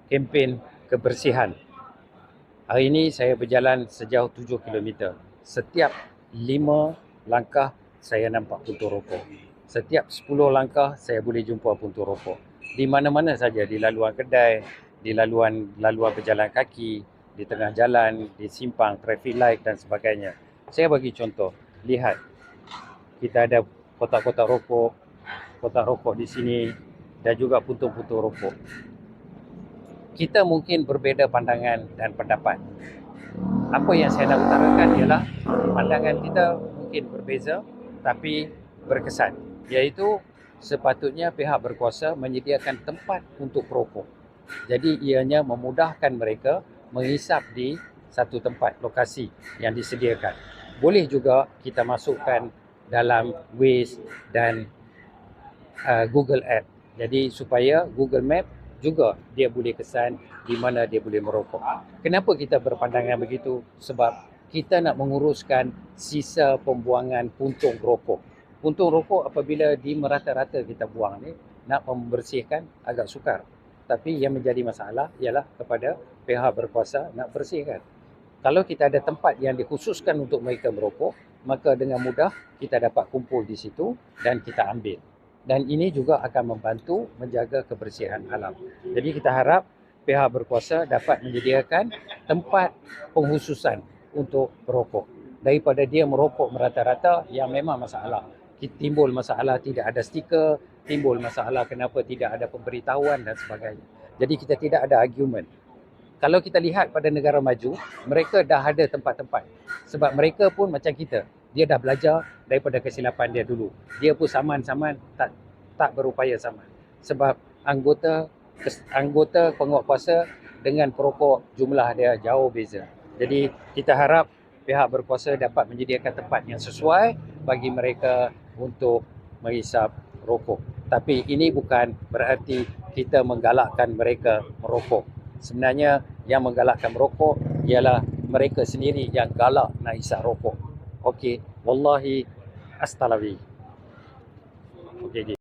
kempen kebersihan. Hari ini saya berjalan sejauh 7 km. Setiap 5 langkah saya nampak puntung rokok. Setiap 10 langkah saya boleh jumpa puntung rokok. Di mana-mana saja, di laluan kedai, di laluan berjalan kaki, di tengah jalan, di simpang, traffic light dan sebagainya. Saya bagi contoh, lihat. Kita ada kotak-kotak rokok di sini dan juga puntung-puntung rokok. Kita mungkin berbeza pandangan dan pendapat. Apa yang saya nak utarakan ialah pandangan kita mungkin berbeza tapi berkesan, iaitu sepatutnya pihak berkuasa menyediakan tempat untuk perokok. Jadi ianya memudahkan mereka menghisap di satu tempat lokasi yang disediakan. Boleh juga kita masukkan dalam Waze dan Google App. Jadi supaya Google Map juga dia boleh kesan di mana dia boleh merokok. Kenapa kita berpandangan begitu? Sebab kita nak menguruskan sisa pembuangan puntung rokok. Puntung rokok apabila di merata-rata kita buang ni, nak membersihkan agak sukar. Tapi yang menjadi masalah ialah kepada pihak berkuasa nak bersihkan. Kalau kita ada tempat yang dikhususkan untuk mereka merokok, maka dengan mudah kita dapat kumpul di situ dan kita ambil. Dan ini juga akan membantu menjaga kebersihan alam. Jadi kita harap pihak berkuasa dapat menyediakan tempat penghususan untuk merokok. Daripada dia merokok merata-rata yang memang masalah. Timbul masalah tidak ada stiker, timbul masalah kenapa tidak ada pemberitahuan dan sebagainya. Jadi kita tidak ada argument. Kalau kita lihat pada negara maju, mereka dah ada tempat-tempat. Sebab mereka pun macam kita. Dia dah belajar daripada kesilapan dia dulu. Dia pun saman-saman tak berupaya saman. Sebab anggota penguatkuasa dengan perokok jumlah dia jauh beza. Jadi kita harap pihak berkuasa dapat menyediakan tempat yang sesuai bagi mereka untuk menghisap rokok. Tapi ini bukan berarti kita menggalakkan mereka merokok. Sebenarnya yang menggalakkan merokok ialah mereka sendiri yang galak nak hisap rokok. Okey, wallahi astalawi. Okey.